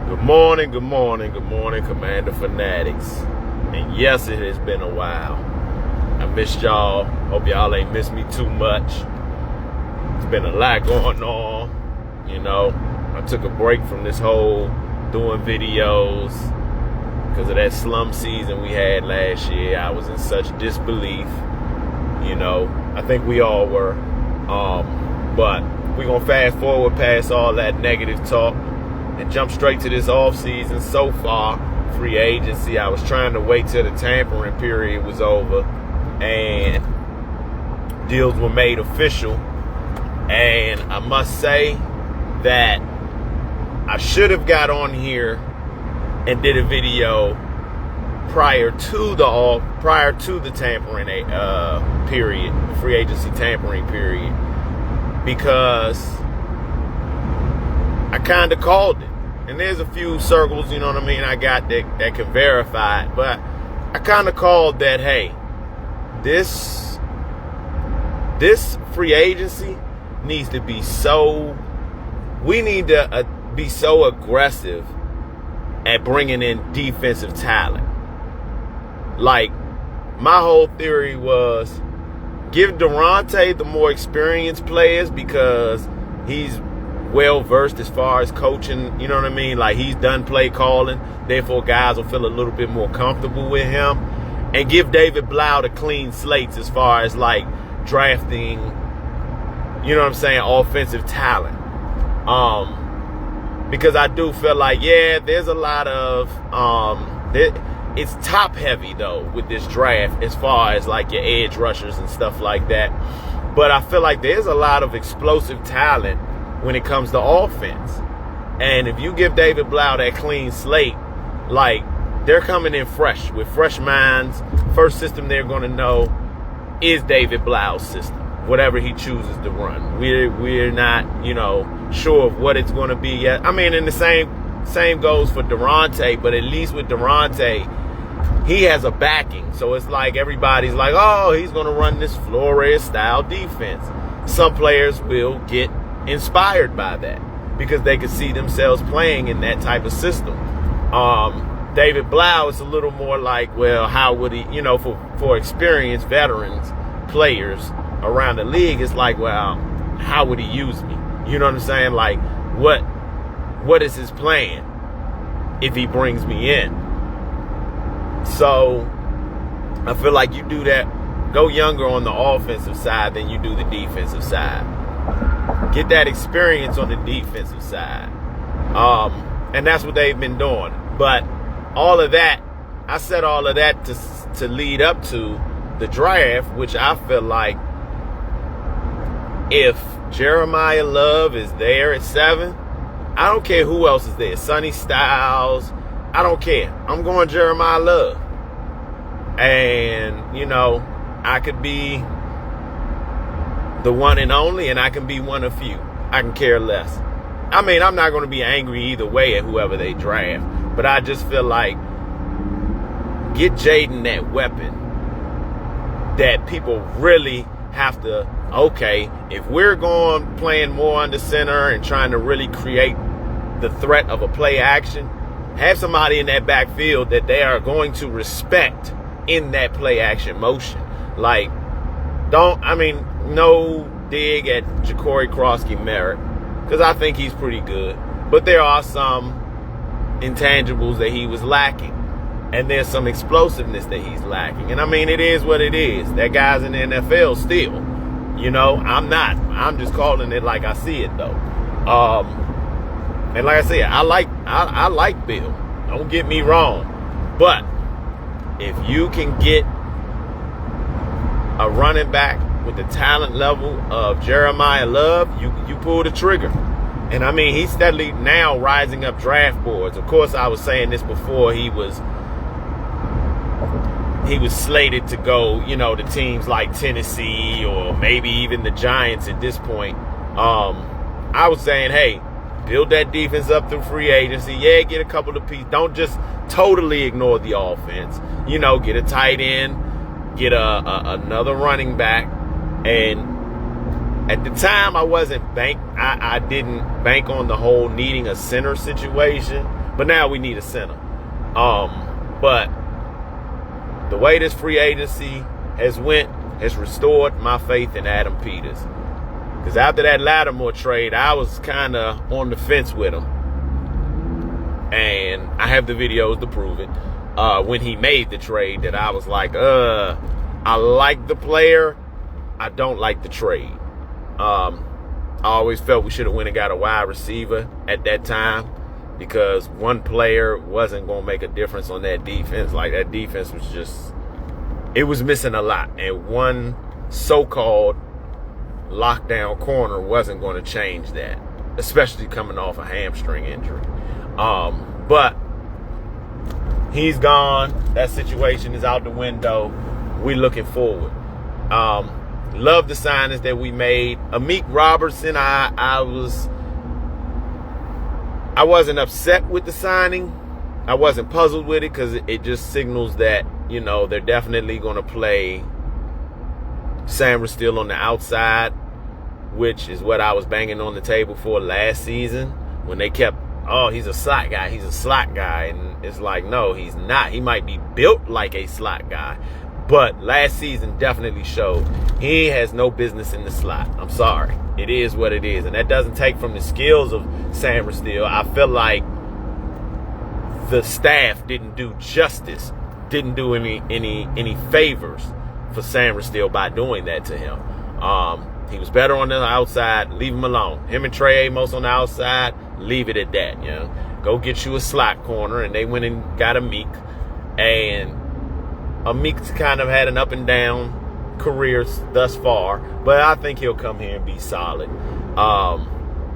Good morning, good morning, good morning, Commander Fanatics. And yes, it has been a while. I missed y'all. Hope y'all ain't missed me too much. It's been a lot going on. You know, I took a break from this whole doing videos because of that slum season we had last year. I was in such disbelief. You know, I think we all were. But we're going to fast forward past all that negative talk and jump straight to this off season. So far, free agency. I was trying to wait till the tampering period was over and deals were made official. And I must say that I should have got on here and did a video prior to the tampering period, the free agency tampering period, because I kind of called it. And there's a few circles, you know what I mean, I got that can verify it. But I kind of called that, hey, this free agency needs to be we need to be so aggressive at bringing in defensive talent. Like, my whole theory was give Durante the more experienced players because he's well-versed as far as coaching, you know what I mean? Like, he's done play calling. Therefore, guys will feel a little bit more comfortable with him. And give David Blau the clean slates as far as, like, drafting, you know what I'm saying, offensive talent. Because I do feel like, yeah, there's a lot of, it's top-heavy, though, with this draft as far as, like, your edge rushers and stuff like that. But I feel like there's a lot of explosive talent when it comes to offense. And if you give David Blau that clean slate, like, they're coming in fresh, with fresh minds. First system they're going to know is David Blau's system, whatever he chooses to run. We're not, you know, sure of what it's going to be yet. I mean, and the same goes for Durante, but at least with Durante, he has a backing. So it's like everybody's like, oh, he's going to run this Flores-style defense. Some players will get inspired by that because they could see themselves playing in that type of system. David Blau is a little more like, well, how would he, you know, for experienced veterans, players around the league, it's like, well, how would he use me? You know what I'm saying? Like, what is his plan if he brings me in? So I feel like you do that, go younger on the offensive side than you do the defensive side. Get that experience on the defensive side. And that's what they've been doing. But all of that, I said all of that to lead up to the draft, which I feel like if Jeremiah Love is there at 7, I don't care who else is there. Sonny Styles, I don't care. I'm going Jeremiah Love. And, you know, I could be the one and only, and I can be one of few. I can care less. I mean, I'm not going to be angry either way at whoever they draft, but I just feel like get Jaden that weapon that people really have to, okay, if we're playing more under center and trying to really create the threat of a play action, have somebody in that backfield that they are going to respect in that play action motion. Like, no dig at Ja'Cory Krosky-Merritt, because I think he's pretty good. But there are some intangibles that he was lacking. And there's some explosiveness that he's lacking. And I mean, it is what it is. That guy's in the NFL still. You know, I'm not. I'm just calling it like I see it, though. And like I said, I like Bill. Don't get me wrong. But if you can get a running back with the talent level of Jeremiah Love, you pull the trigger. And I mean, he's steadily now rising up draft boards. Of course, I was saying this before he was slated to go, you know, to teams like Tennessee or maybe even the Giants at this point. I was saying, hey, build that defense up through free agency. Yeah, get a couple of pieces. Don't just totally ignore the offense. You know, get a tight end, get another running back. And at the time, I didn't bank on the whole needing a center situation. But now we need a center. But the way this free agency has restored my faith in Adam Peters. Because after that Lattimore trade, I was kind of on the fence with him. And I have the videos to prove it. When he made the trade, that I was like, I like the player, I don't like the trade. I always felt we should have went and got a wide receiver at that time, because one player wasn't going to make a difference on that defense. Like, that defense was just, it was missing a lot. And one so-called lockdown corner wasn't going to change that, especially coming off a hamstring injury. But he's gone. That situation is out the window. We're looking forward. Love the signings that we made. Amik Robertson, I wasn't upset with the signing. I wasn't puzzled with it, because it just signals that, you know, they're definitely going to play Sam Steele on the outside, which is what I was banging on the table for last season when they kept, oh, he's a slot guy. He's a slot guy. And it's like, no, he's not. He might be built like a slot guy, but last season definitely showed he has no business in the slot. I'm sorry. It is what it is. And that doesn't take from the skills of Sam Steele. I feel like the staff didn't do justice, didn't do any favors for Sam Steele by doing that to him. He was better on the outside. Leave him alone. Him and Trey Amos on the outside, leave it at that. You know, go get you a slot corner. And they went and got Amik. And Amik's kind of had an up and down career thus far, but I think he'll come here and be solid.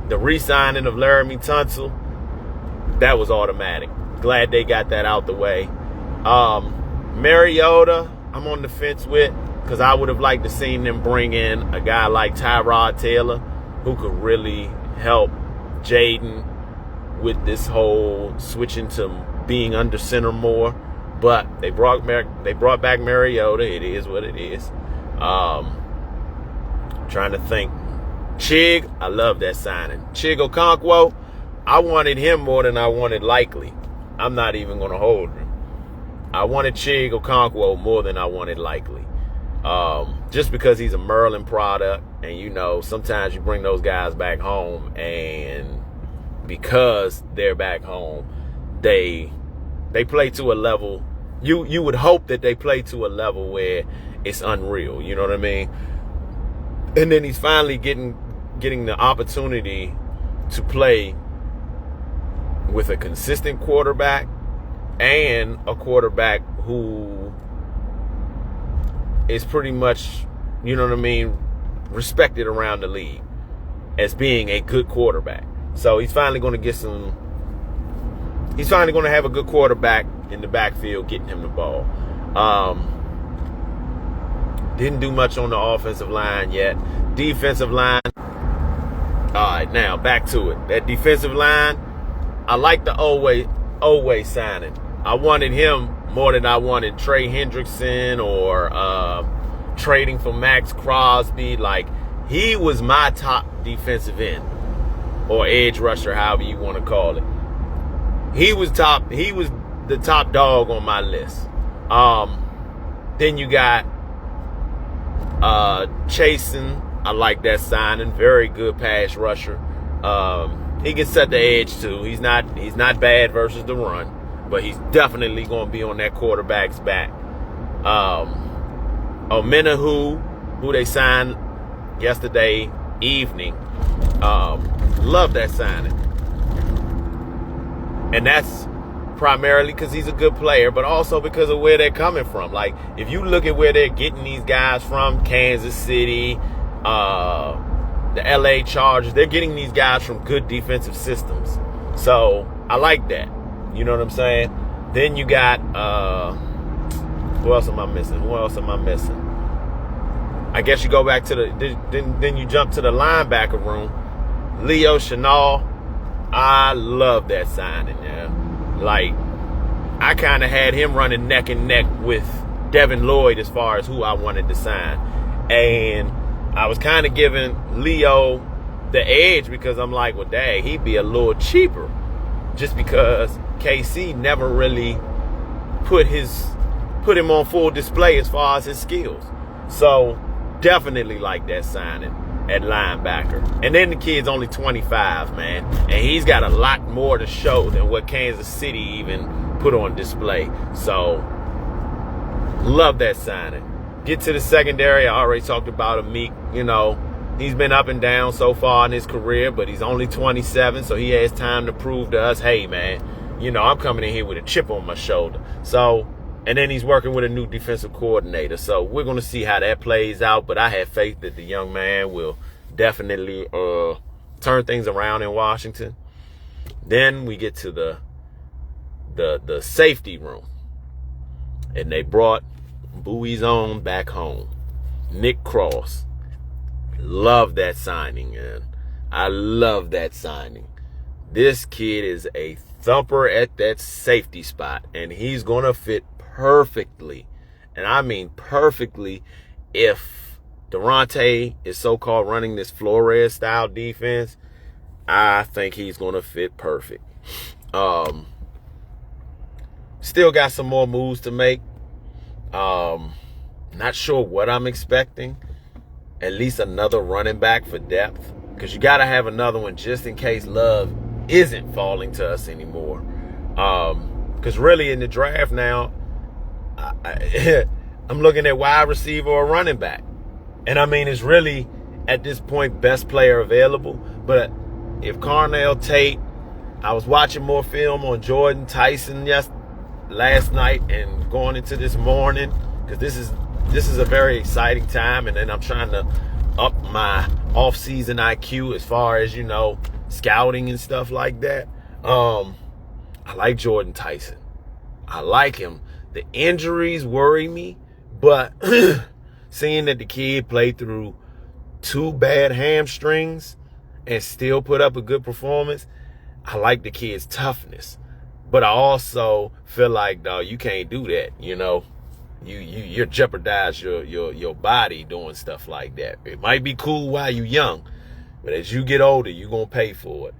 The re-signing of Laramie Tunsil, that was automatic. Glad they got that out the way. Mariota, I'm on the fence with, because I would have liked to seen them bring in a guy like Tyrod Taylor, who could really help Jaden with this whole switching to being under center more. But they brought back Mariota. It is what it is. Trying to think. Chig, I love that signing. Chig Okonkwo, I wanted him more than I wanted Likely. I'm not even going to hold him. I wanted Chig Okonkwo more than I wanted Likely. Just because he's a Maryland product, and you know, sometimes you bring those guys back home, and because they're back home, they play to a level. You would hope that they play to a level where it's unreal. You know what I mean? And then he's finally getting the opportunity to play with a consistent quarterback, and a quarterback who is pretty much, you know what I mean, respected around the league as being a good quarterback. So he's finally going to have a good quarterback in the backfield getting him the ball. Didn't do much on the offensive line yet. Defensive line. All right, now back to it. That defensive line, I like the Oweh signing. I wanted him more than I wanted Trey Hendrickson or trading for Max Crosby. Like, he was my top defensive end or edge rusher, however you want to call it. He was the top dog on my list. Then you got Chasen. I like that signing. Very good pass rusher. He can set the edge too. He's not bad versus the run, but he's definitely going to be on that quarterback's back. Omenahu, who they signed yesterday evening, love that signing. And that's primarily because he's a good player, but also because of where they're coming from. Like, if you look at where they're getting these guys from, Kansas City, the LA Chargers, they're getting these guys from good defensive systems. So I like that. You know what I'm saying? Then you got, who else am I missing? I guess you go back to then you jump to the linebacker room. Leo Chenal, I love that signing, yeah. Like, I kind of had him running neck and neck with Devin Lloyd as far as who I wanted to sign. And I was kind of giving Leo the edge because I'm like, well, dang, he'd be a little cheaper just because KC never really put him on full display as far as his skills. So definitely like that signing at linebacker. And then the kid's only 25, man. And he's got a lot more to show than what Kansas City even put on display. So love that signing. Get to the secondary. I already talked about Amik. You know, he's been up and down so far in his career, but he's only 27, so he has time to prove to us, hey, man, you know, I'm coming in here with a chip on my shoulder. So, and then he's working with a new defensive coordinator. So we're going to see how that plays out, but I have faith that the young man will definitely turn things around in Washington. Then we get to the safety room, and they brought Bowie's own back home, Nick Cross. Love that signing, man. I love that signing. This kid is a thumper at that safety spot, and he's going to fit perfectly, and I mean perfectly, if Durante is so-called running this Flores-style defense. I think he's going to fit perfect. Still got some more moves to make. Not sure what I'm expecting. At least another running back for depth, because you got to have another one just in case Love isn't falling to us anymore. Because really in the draft now, I'm looking at wide receiver or running back. And I mean, it's really, at this point, best player available. But if Carnell Tate, I was watching more film on Jordan Tyson last night and going into this morning, because this is a very exciting time, and then I'm trying to up my off-season IQ as far as, you know, scouting and stuff like that. I like Jordan Tyson. I like him. The injuries worry me, but seeing that the kid played through 2 bad hamstrings and still put up a good performance, I like the kid's toughness. But I also feel like, dog, you can't do that, you know. You jeopardize your body doing stuff like that. It might be cool while you're young, but as you get older, you're going to pay for it.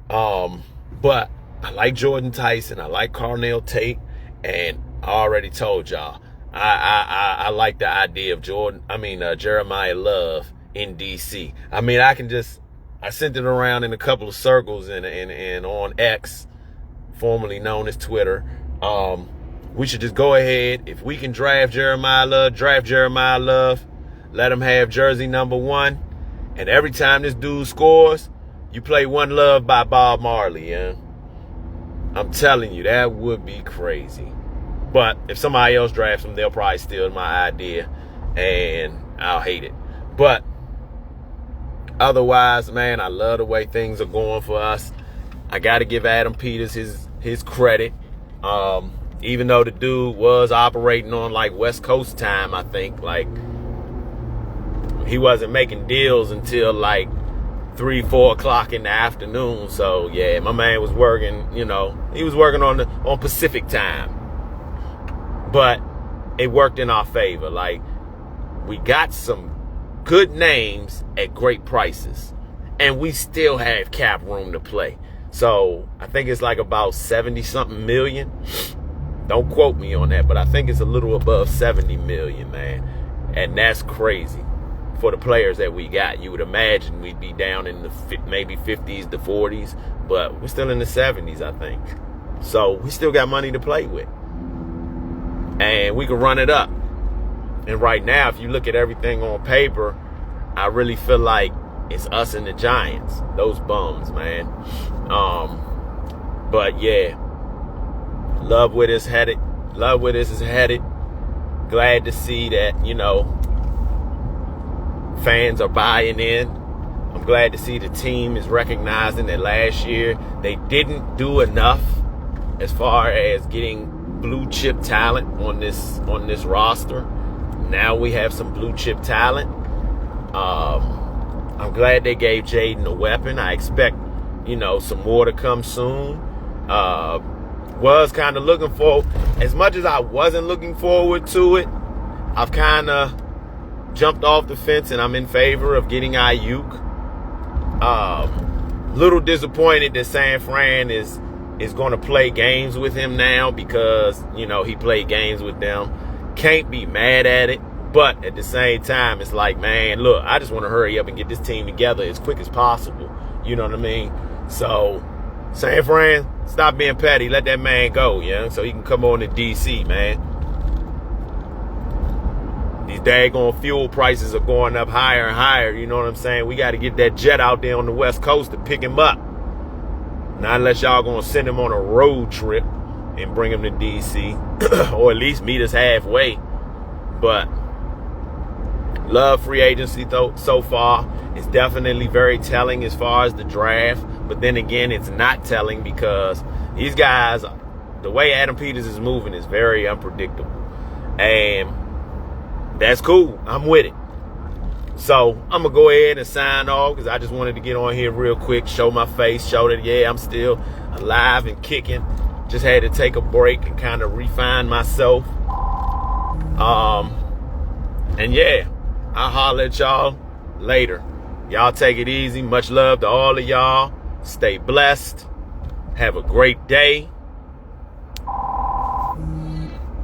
But I like Jordan Tyson. I like Carnell Tate. And I already told y'all, I like the idea of Jeremiah Love in D.C. I mean, I sent it around in a couple of circles and on X, formerly known as Twitter. We should just go ahead. If we can draft Jeremiah Love, let him have jersey number 1. And every time this dude scores, you play One Love by Bob Marley, yeah? I'm telling you, that would be crazy. But if somebody else drafts him, they'll probably steal my idea, and I'll hate it. But otherwise, man, I love the way things are going for us. I got to give Adam Peters his credit. Even though the dude was operating on like West Coast time, I think, like, he wasn't making deals until like 3-4 o'clock in the afternoon. So yeah, my man was working, you know, he was working on Pacific time. But it worked in our favor. Like, we got some good names at great prices, and we still have cap room to play. So I think it's like about 70-something million. Don't quote me on that, but I think it's a little above 70 million, man. And that's crazy for the players that we got. You would imagine we'd be down in the maybe 50s to 40s, but we're still in the 70s, I think. So we still got money to play with. And we can run it up. And right now, if you look at everything on paper, I really feel like it's us and the Giants. Those bums, man. But yeah, love where this headed. Love where this is headed. Glad to see that, you know, fans are buying in. I'm glad to see the team is recognizing that last year they didn't do enough as far as getting blue chip talent on this roster. Now we have some blue chip talent. I'm glad they gave Jaden a weapon. I expect, you know, some more to come soon. Was kind of looking for, as much as I wasn't looking forward to it, I've kind of jumped off the fence and I'm in favor of getting Ayuk. Little disappointed that San Fran is is going to play games with him now because, you know, he played games with them. Can't be mad at it. But at the same time, it's like, man, look, I just want to hurry up and get this team together as quick as possible. You know what I mean? So, San Fran, stop being petty. Let that man go, yeah? So he can come on to D.C., man. These daggone fuel prices are going up higher and higher. You know what I'm saying? We got to get that jet out there on the West Coast to pick him up. Not unless y'all going to send him on a road trip and bring him to D.C. or at least meet us halfway. But love free agency, though, so far. It's definitely very telling as far as the draft. But then again, it's not telling because these guys, the way Adam Peters is moving is very unpredictable. And that's cool. I'm with it. So I'm going to go ahead and sign off because I just wanted to get on here real quick, show my face, show that, yeah, I'm still alive and kicking. Just had to take a break and kind of refine myself. And yeah, I'll holler at y'all later. Y'all take it easy. Much love to all of y'all. Stay blessed. Have a great day.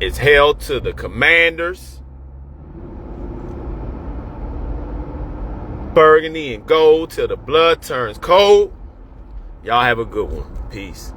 It's held to the Commanders. Burgundy and gold till the blood turns cold. Y'all have a good one. Peace.